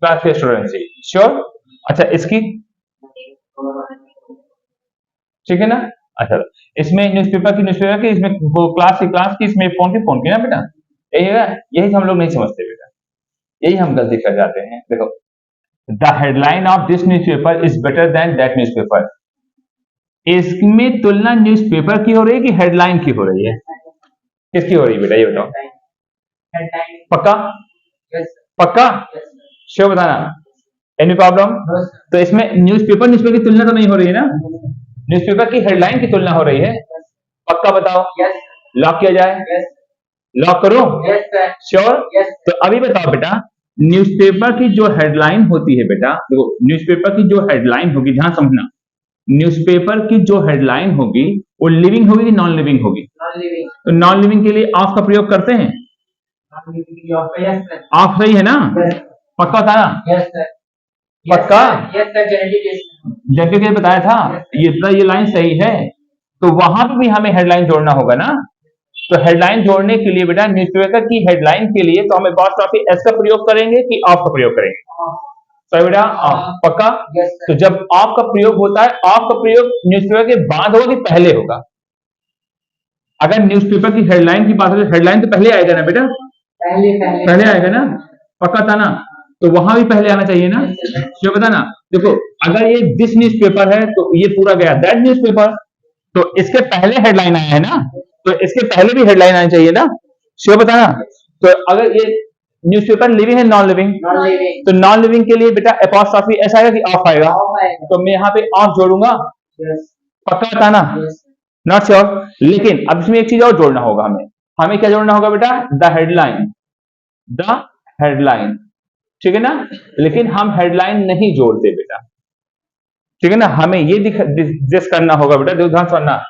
क्लास के स्टूडेंट की, श्योर। अच्छा, इसकी, ठीक है ना। अच्छा, इसमें न्यूज़पेपर की, इसमें वो क्लास की, इसमें फोन की ना बेटा, यही है। यही हम लोग नहीं समझते बेटा, यही हम गलती कर जाते हैं। देखो, the headline of this newspaper is better than that newspaper. इसमें तुलना न्यूज़पेपर की हो रही है कि हेडलाइन की हो रही है, किसकी हो रही है बेटा, ये बताओ, पक्का, पक्का, श्योर बताना, एनी प्रॉब्लम। तो इसमें न्यूज़पेपर की तुलना तो नहीं हो रही है ना, न्यूज़पेपर की हेडलाइन की तुलना हो रही है, पक्का बताओ, लॉक किया जाए, लॉक करो, श्योर। तो अभी बताओ बेटा, न्यूज़पेपर की जो हेडलाइन होती है बेटा, देखो न्यूज़पेपर की जो हेडलाइन होगी, ध्यान समझना, न्यूज़पेपर की जो हेडलाइन होगी वो लिविंग होगी कि नॉन लिविंग होगी, तो नॉन लिविंग के लिए ऑफ का प्रयोग करते हैं, ऑफ सही है ना, पक्का था ना, पक्का, जेनेटिव बताया था, ये लाइन सही है। तो वहां पे भी हमें हेडलाइन जोड़ना होगा ना, तो हेडलाइन जोड़ने के लिए बेटा, न्यूज़पेपर की हेडलाइन के लिए तो हम अपॉस्ट्रोफी एस का प्रयोग करेंगे कि ऑफ का प्रयोग करेंगे, तो बेटा पक्का। तो जब ऑफ का प्रयोग होता है, ऑफ का प्रयोग न्यूज़पेपर के बाद होगा कि पहले होगा, अगर न्यूज़पेपर की हेडलाइन की बात हो तो हेडलाइन तो पहले आएगा ना बेटा, पहले आएगा ना, पक्का था ना, तो वहां भी पहले आना चाहिए ना, क्यों बताना। देखो, अगर ये दिस न्यूज़पेपर है तो ये पूरा गया दैट न्यूज़पेपर, तो इसके पहले हेडलाइन आया है ना, तो इसके पहले भी हेडलाइन आनी चाहिए ना, श्योर बताना। तो अगर ये न्यूज़पेपर लिविंग है नॉन लिविंग, तो नॉन लिविंग के लिए बेटा अपॉस्ट्रोफी ऐसा आएगा कि ऑफ आएगा, तो मैं यहाँ पे ऑफ जोड़ूंगा, पक्का बताना, नॉट श्योर। लेकिन अब इसमें एक चीज और जोड़ना होगा, हमें क्या जोड़ना होगा बेटा, द हेडलाइन, ठीक है ना। लेकिन हम हेडलाइन नहीं जोड़ते बेटा, ठीक है ना, हमें ये दिस करना होगा बेटा, ध्यान सुनना,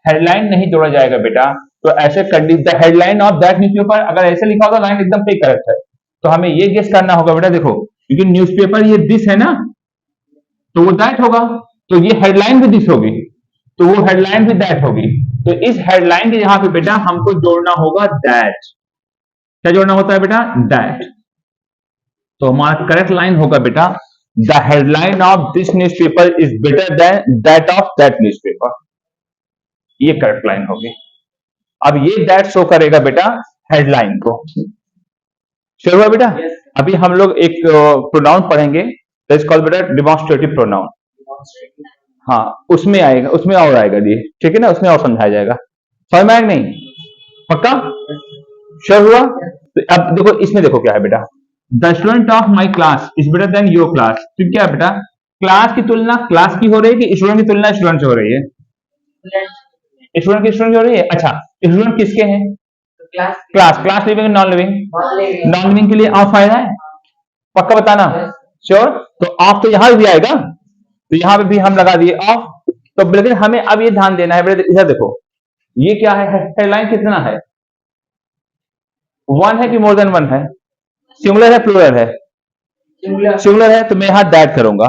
हेडलाइन नहीं जोड़ा जाएगा बेटा। तो ऐसे the headline of that newspaper, अगर ऐसे लिखा होगा लाइन एकदम सही करेक्ट है, तो हमें ये गेस करना होगा बेटा, देखो क्योंकि न्यूज़पेपर ये दिस है ना, तो वो दैट होगा, तो ये हेडलाइन भी दिस होगी, तो वो हेडलाइन भी दैट होगी, तो इस हेडलाइन के यहां पे बेटा हमको जोड़ना होगा दैट। क्या जोड़ना होता है बेटा? दैट। तो हमारा करेक्ट लाइन होगा बेटा, the headline of this newspaper is better than that of that newspaper. ये करेक्ट लाइन होगी। अब ये दैट शो करेगा बेटा हेडलाइन को। श्योर हुआ बेटा? Yes. अभी हम लोग एक प्रोनाउन पढ़ेंगे, दैट्स कॉल्ड बेटा डिमॉन्स्ट्रेटिव प्रोनाउन। हाँ, उसमें आएगा, उसमें और आएगा ये, ठीक है ना, उसमें और समझाया जाएगा। समझ में आएगा नहीं? पक्का? श्योर हुआ? तो अब देखो, इसमें देखो क्या है बेटा, the student of my class is better than your class. तो क्या है बेटा, क्लास की तुलना क्लास की हो रही है कि स्टूडेंट की तुलना स्टूडेंट से हो रही है? स्टूडेंट की स्टूडेंट हो रही है। अच्छा, स्टूडेंट किसके हैं? Class class class living non living? Non living के लिए ऑफ आएगा है, पक्का बताना। श्योर? तो ऑफ तो यहां भी आएगा, तो यहां पे भी हम लगा दिए ऑफ। तो लेकिन हमें अब ये ध्यान देना है बेटा, इधर देखो, ये क्या है, हेडलाइन कितना है? वन है कि मोर देन वन है? सिंगुलर है प्लूरल है? सिंगुलर है, तो मैं यहां दैट करूंगा।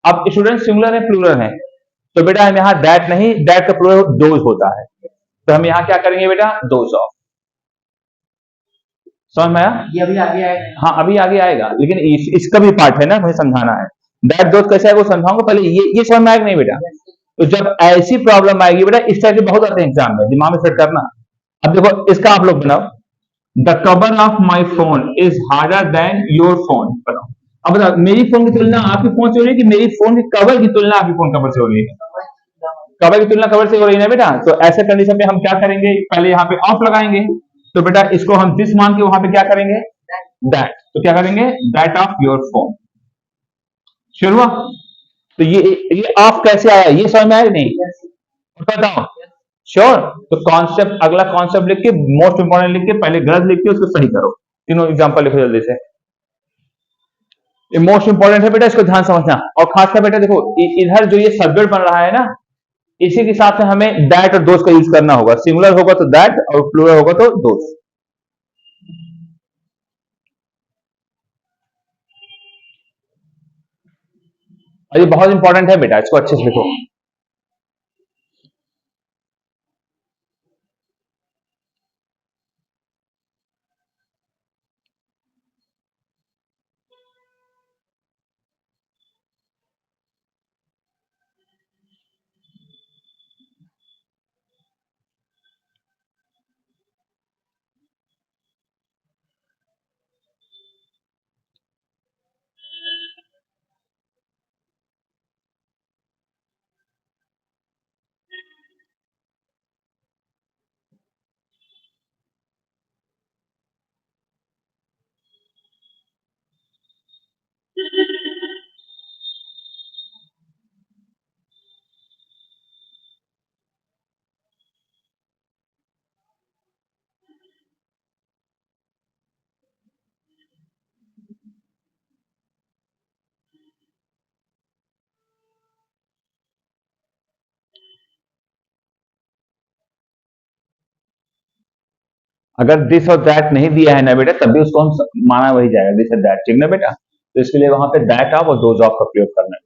अब स्टूडेंट सिंगुलर है प्लूरल है, तो बेटा हम यहां दैट नहीं, दैट का प्लूरल दोज होता है, तो हम यहां क्या करेंगे बेटा, दोज ऑफ। समझ में आया? ये अभी आगे आएगा। हाँ, अभी आगे आएगा, लेकिन इसका भी पार्ट है ना, मुझे समझाना है। दैट दोज कैसे आएगा वो समझाऊंगा, पहले ये समझ में आएगा नहीं बेटा? तो जब ऐसी प्रॉब्लम आएगी बेटा, इस तरह के बहुत आते हैं एग्जाम में, दिमाग में सेट करना। अब देखो, इसका आप लोग बनाओ, the cover of my phone is harder than your phone. बताओ, अब बताओ, मेरी फोन की तुलना आपकी फोन से हो रही है कि मेरी फोन की कवर की तुलना आपकी फोन कवर से हो रही है? कवर की तुलना कवर से हो रही है ना बेटा। तो ऐसे कंडीशन में हम क्या करेंगे, पहले यहाँ पे ऑफ लगाएंगे, तो बेटा इसको हम दिस मान के वहां पे क्या करेंगे, दैट। तो क्या करेंगे, दैट ऑफ योर फोन। शुरू हुआ? तो ये ऑफ कैसे आया, ये समझ में आया नहीं? बताओ। श्योर? तो कॉन्सेप्ट, अगला कॉन्सेप्ट लिख के, मोस्ट इंपॉर्टेंट लिख के, पहले गलत लिख के उसको सही करो। तीनों एग्जांपल लिखो जल्दी से, ये मोस्ट इंपॉर्टेंट है बेटा, इसको ध्यान समझना। और खासकर बेटा देखो, इधर जो ये सब्जेक्ट बन रहा है ना, इसी के हिसाब से हमें दैट और दोस्त का यूज करना होगा। सिंगुलर होगा तो दैट और प्लूरल होगा तो दोस्त। और ये बहुत इंपॉर्टेंट है बेटा, इसको अच्छे से लिखो। अगर दिस और दैट नहीं दिया है ना बेटा, तब भी उसको हम माना वही जाएगा, दिस और दैट, ठीक ना बेटा? तो इसके लिए वहां पे दैट ऑफ और दोज ऑफ का प्रयोग करना है।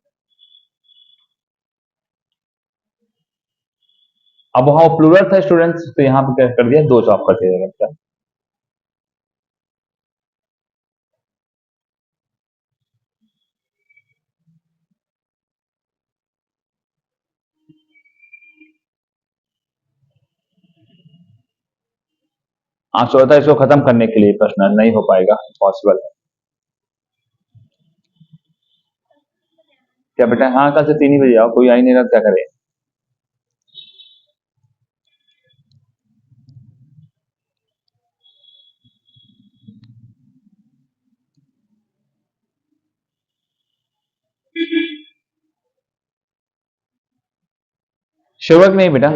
अब वहां प्लूरल था स्टूडेंट्स, तो यहाँ पे क्या कर दिया, दोज ऑफ कर दिया बेटा। हाँ, सो था इसको खत्म करने के लिए प्रश्न नहीं हो पाएगा, पॉसिबल है क्या बेटा? हाँ, कल से 3 ही बजे आओ, कोई आ ही नहीं रहा, क्या करे? शुरुआत नहीं बेटा,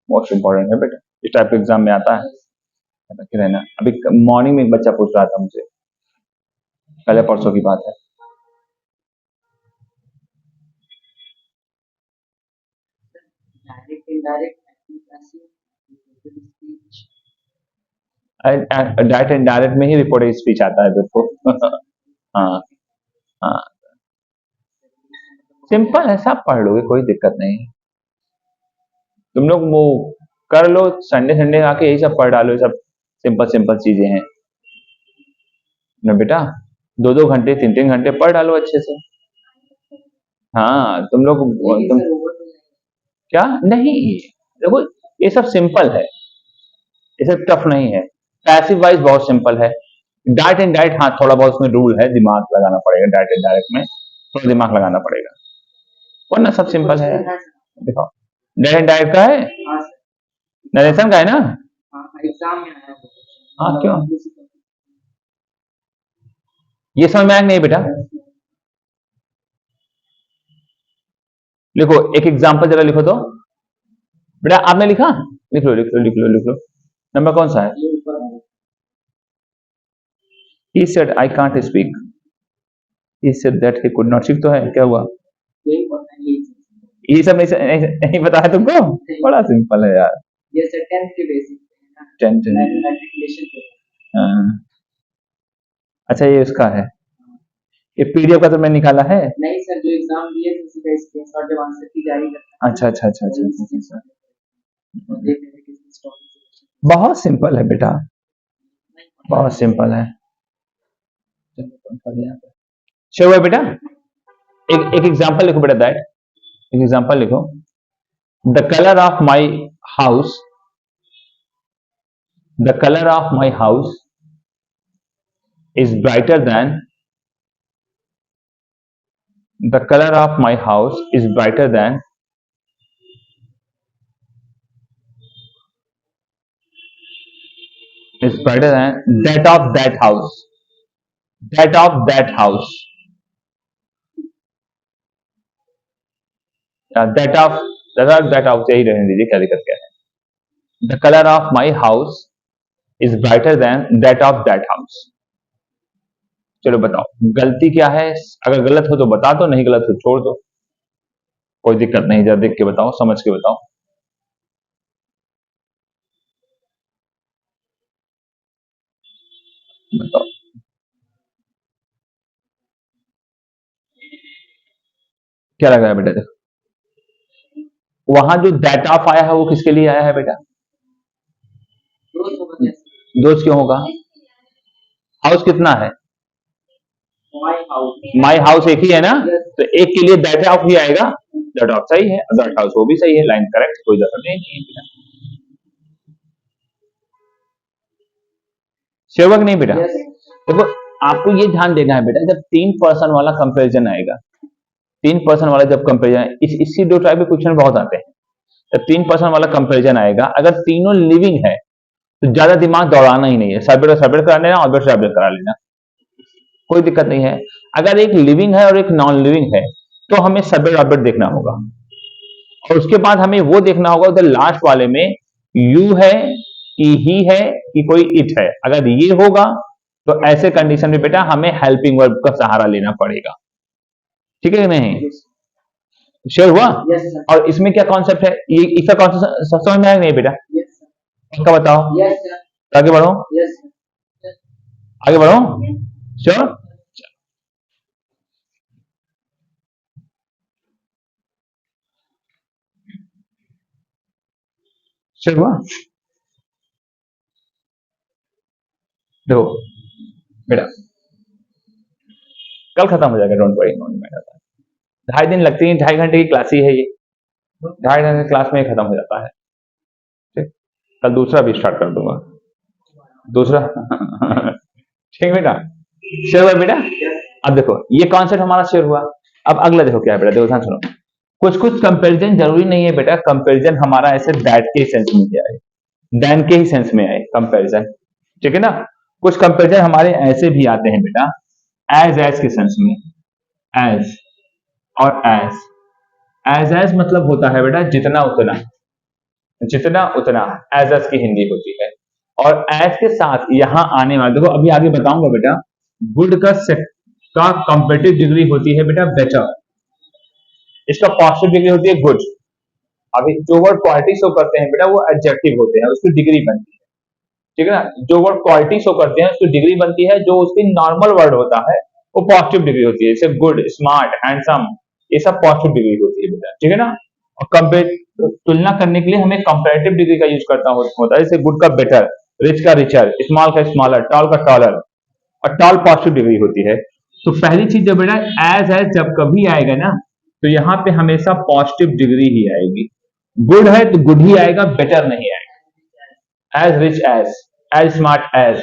मोस्ट इंपॉर्टेंट है बेटा, इस टाइप के एग्जाम में आता है, रखे रहना। अभी मॉर्निंग में एक बच्चा पूछ रहा था मुझसे, कल या परसों की बात है। Direct indirect passive speech. Direct and direct में ही रिपोर्टेड स्पीच आता है देखो। हाँ, हाँ, सिंपल है, सब पढ़ लोगे, कोई दिक्कत नहीं है। तुम लोग वो कर लो, संडे संडे आके यही सब पढ़ डालो, ये सब सिंपल सिंपल चीजें हैं ना बेटा। 2-2 घंटे 3-3 घंटे पढ़ डालो अच्छे से। हाँ तुम लोग लेकिन तुम सर ओवर तो नहीं। क्या नहीं, देखो ये सब सिंपल है, ये सब टफ नहीं है। पैसिव वाइज बहुत सिंपल है। डायरेक्ट एंड डायरेक्ट हाँ थोड़ा बहुत उसमें रूल है, दिमाग लगाना पड़ेगा, डायरेक्ट एंड डायरेक्ट में थोड़ा दिमाग लगाना पड़ेगा, वरना सब सिंपल है। क्वेश्चन है सर। देखो डायरेक्ट एंड डायरेक्ट का है, हाँ सर। नरेशन का है ना। हाँ एग्जाम में आया था हाँ क्यों, क्वेश्चन। ये समझ में आएगा नहीं बेटा। लिखो एक एग्जाम्पल जरा लिखो तो बेटा, आपने लिखा, लिख लो लिख लो लिख लो लिख लो। नंबर कौन सा है? ये ऊपर है। He said I can't speak. He said that he could not speak, तो है क्या हुआ? यही पढ़ना है ये। ये सब नहीं पता है तुमको? बड़ा सिंपल है यार। ये सर 10th के बेसिक पे है ना। 10 मैट्रिकुलेशन पे। हाँ। अच्छा ये उसका है, ये पीडीएफ का तो मैं निकाला है। नहीं सर, जो एग्जाम दिए थे उसी का स्क्रीनशॉट जब आंसर की जारी करना है। अच्छा अच्छा अच्छा अच्छा अच्छा, अच्छा। और देख रहे हैं किस किस टॉपिक से। बहुत सिंपल है बेटा, बहुत सिंपल है। चलो हुआ बेटा, एक एग्जांपल लिखो बेटा, दैट एक एग्जांपल लिखो। The colour of my house, the colour of my house is brighter than, the color of my house is brighter than that of that house, that of that house, that house यही रहने दीजिए, क्या दिक्कत क्या है। the color of my house is brighter than that of that house। चलो बताओ गलती क्या है, अगर गलत हो तो बता दो, नहीं गलत हो छोड़ दो, कोई दिक्कत नहीं, जरा देख के बताओ, समझ के बताओ। बताओ क्या लग रहा है बेटा? देखो वहां जो दैट ऑफ आया है वो किसके लिए आया है बेटा? दोस्त होगा कैसे? दोस्त क्यों होगा? हाउस कितना है? My house. माई हाउस एक ही है ना, तो एक के लिए दैट ऑफ ही आएगा। दैट ऑफ सही है, दैट हाउस वो भी सही है, लाइन करेक्ट, कोई दखल नहीं है बेटा। सेवक नहीं बेटा। यस देखो आपको ये ध्यान देना है बेटा, जब 3% वाला कंपेरिजन आएगा, 3% वाला जब कंपेरिजन, इसी दो टाइप के क्वेश्चन बहुत आते हैं। जब 3% वाला कंपेरिजन आएगा, अगर तीनों लिविंग है तो ज्यादा दिमाग दौड़ाना ही नहीं है, सबमिट सबमिट करा लेना, ऑब्जेक्ट सबमिट करा लेना, कोई दिक्कत नहीं है। अगर एक लिविंग है और एक नॉन लिविंग है तो हमें सबमिट ऑब्जेक्ट देखना होगा, और उसके बाद हमें वो देखना होगा उधर लास्ट वाले में यू है कि ही है कि कोई इट है। अगर ये होगा तो ऐसे कंडीशन में बेटा हमें हेल्पिंग वर्ब का सहारा लेना पड़ेगा, ठीक है कि नहीं? श्योर हुआ? Yes sir. और इसमें क्या कॉन्सेप्ट है, ये इसका कॉन्सेप्ट समझ में आया नहीं बेटा? Yes sir. पक्का बताओ, यस सर। आगे बढ़ो, यस सर। आगे बढ़ो, श्योर। श्योर हुआ? देखो बेटा कल खत्म हो जाएगा, डोंट वरी, नो मैटर। 2.5 दिन लगते हैं, 2.5 घंटे की क्लास ही है ये, 2.5 घंटे की क्लास में ही खत्म हो जाता है। ठीक, कल दूसरा भी स्टार्ट कर दूंगा, दूसरा ठीक बेटा, शेयर हुआ बेटा? अब देखो ये कॉन्सेप्ट हमारा शेयर हुआ। अब अगला देखो क्या है बेटा, देखो ध्यान सुनो। कुछ कुछ कंपैरिजन जरूरी नहीं है बेटा, कंपैरिजन हमारा ऐसे दैट के सेंस में क्या है, देन के ही सेंस में आए कंपैरिजन, ठीक है ना। कुछ कंपैरिजन हमारे ऐसे भी आते हैं बेटा, एज के सेंस में, एज और एज मतलब होता है बेटा जितना उतना, जितना उतना, एज की हिंदी होती है। और एज के साथ यहां आने वाला, देखो अभी आगे बताऊंगा बेटा, गुड का कंपेटिव डिग्री होती है बेटा बेटर, इसका पॉजिटिव डिग्री होती है गुड। अभी जो वर्ड क्वालिटी शो करते हैं बेटा वो एडजेक्टिव होते हैं, उसकी डिग्री बनती है, ठीक है ना। जो वर्ड क्वालिटी शो करते हैं उसकी डिग्री बनती है, जो उसकी नॉर्मल वर्ड होता है वो पॉजिटिव डिग्री होती है, जैसे गुड, स्मार्ट, हैंडसम, ये सब पॉजिटिव डिग्री होती है बेटा, ठीक है ना। और कंपेयर तुलना करने के लिए हमें कंपैरेटिव डिग्री का यूज होता है, जैसे गुड का बेटर, रिच का रिचर, स्मॉल का स्मॉलर, टॉल का टॉलर, और टॉल पॉजिटिव डिग्री होती है। तो पहली चीज जो बेटा एज एज जब कभी आएगा ना, तो यहाँ पे हमेशा पॉजिटिव डिग्री ही आएगी। गुड है तो गुड ही आएगा, बेटर नहीं आएगा। As rich as smart as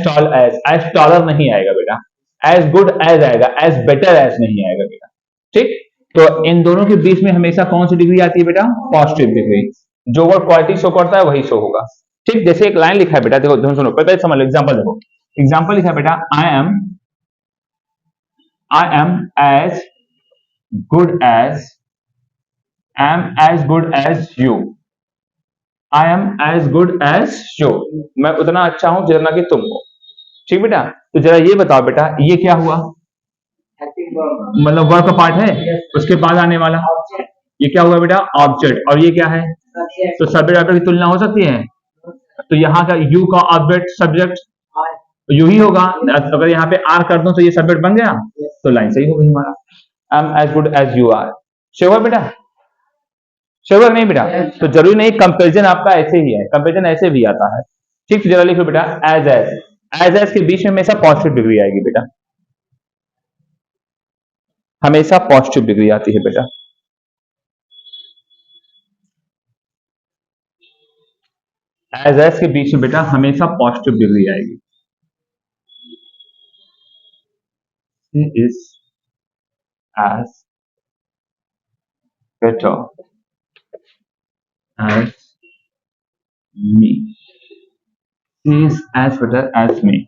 tall as taller नहीं आएगा बेटा, एज गुड एज आएगा, एज बेटर एज नहीं आएगा बेटा, ठीक। तो इन दोनों के बीच में हमेशा कौन सी डिग्री आती है बेटा, पॉजिटिव डिग्री। जो वर्ड क्वालिटी शो करता है वही शो होगा, ठीक। जैसे एक लाइन लिखा है बेटा, देखो ध्यान सुनो, पहले समझ लो, एग्जांपल देखो, एग्जांपल लिखा है बेटा, I am as good as you, I am as good as you, मैं उतना अच्छा हूं जितना कि तुम हो, ठीक बेटा। तो जरा ये बताओ बेटा, ये क्या हुआ, मतलब वर्ब का पार्ट है, उसके बाद आने वाला ये क्या हुआ बेटा, ऑब्जेक्ट, और ये क्या है, तो सब्जेक्ट ऑब्जेक्ट की तुलना हो सकती है। तो यहाँ का यू का ऑब्जेक्ट सब्जेक्ट तो यू ही होगा, अगर यहाँ पे आर कर दूं तो ये सब्जेक्ट बन गया, तो लाइन सही हो गई हमारा, I am as good as you are. Sure बेटा, श्योर नहीं बेटा। तो जरूरी नहीं कंपेरिजन आपका ऐसे ही है, कंपेरिजन ऐसे भी आता है, ठीक। जरा लिखो बेटा, एज के बीच में हमेशा पॉजिटिव डिग्री आएगी बेटा, हमेशा पॉजिटिव डिग्री आती है बेटा। एज के बीच में बेटा हमेशा पॉजिटिव डिग्री आएगी। He is as better as me. He is as better as me.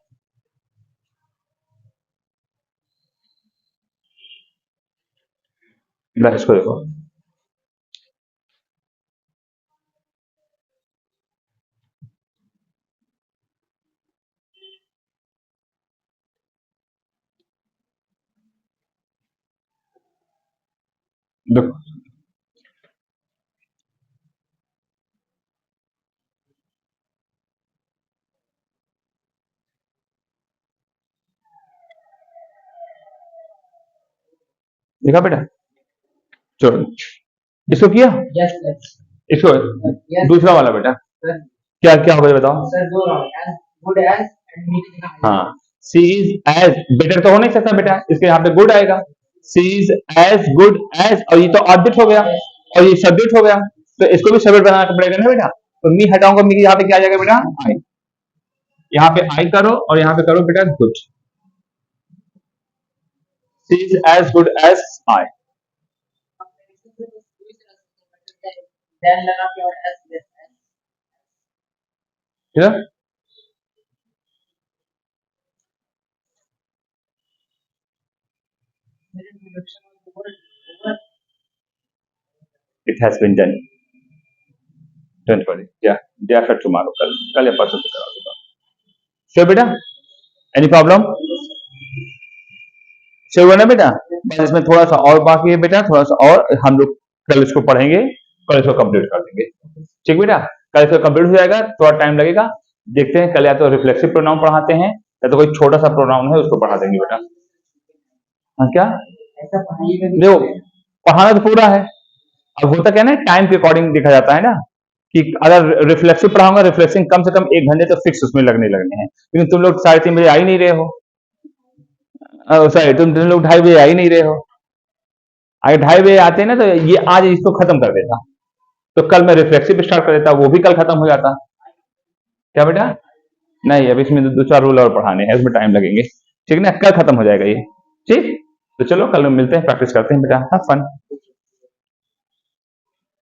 इसको देखो, देखो देखा बेटा, चलो इसको किया, yes yes इसको yes दूसरा वाला बेटा sir क्या क्या होगा ये बताओ। sir go wrong as good as and meet the हाँ, सी इज एज बेटर तो हो नहीं सकता बेटा, इसके यहाँ पे गुड आएगा, सी इज एज गुड एज, और ये तो ऑब्जेक्ट हो गया और ये सब्जेक्ट हो गया, तो इसको भी सब्जेक्ट बनाना पड़ेगा ना बेटा। तो मी हटाऊंगा, मी यहाँ पे क्या आ जाएगा बेटा, आई, यहाँ पे आई करो और यहाँ पे करो बेटा good, she is as good as I, then लगा के और as less as ठीक है। मेरे introduction of the word It has been done. Don't worry. Yeah, day after tomorrow. कल या परसों से करा दूंगा। Sure बेटा? Any problem? Sure हुआ ना बेटा? बस इसमें थोड़ा सा और बाकी है बेटा, थोड़ा सा और हम लोग कल इसको पढ़ेंगे, कल इसको कंप्लीट कर देंगे, ठीक बेटा। कल इसको कंप्लीट हो जाएगा, थोड़ा टाइम लगेगा, देखते हैं कल या तो रिफ्लेक्सिव प्रोनाउन पढ़ाते हैं या तो कोई छोटा सा प्रोनाउन है उसको पढ़ा देंगे बेटा। हाँ क्या ऐसा पढ़ाई में देखो, पढ़ाना तो पूरा है, अब होता क्या है ना, टाइम के अकॉर्डिंग देखा जाता है ना, कि अगर रिफ्लेक्सिव पढ़ाऊंगा, रिफ्लेक्सिंग कम से कम 1 घंटे तो फिक्स उसमें लगने हैं, लेकिन तुम लोग 3:30 बजे आ ही नहीं रहे हो, सॉरी तुम लोग 2:30 बजे आ ही नहीं रहे हो। अगर 2:30 बजे आते ना तो ये आज इसको खत्म कर देता, तो कल मैं रिफ्लेक्सिव स्टार्ट कर देता, वो भी कल खत्म हो जाता। क्या बेटा? नहीं, अब इसमें 2-4 रूल और पढ़ाने हैं, इसमें टाइम लगेंगे, ठीक है ना, कल खत्म हो जाएगा ये, ठीक। तो चलो कल मिलते हैं, प्रैक्टिस करते हैं बेटा, हैव फन।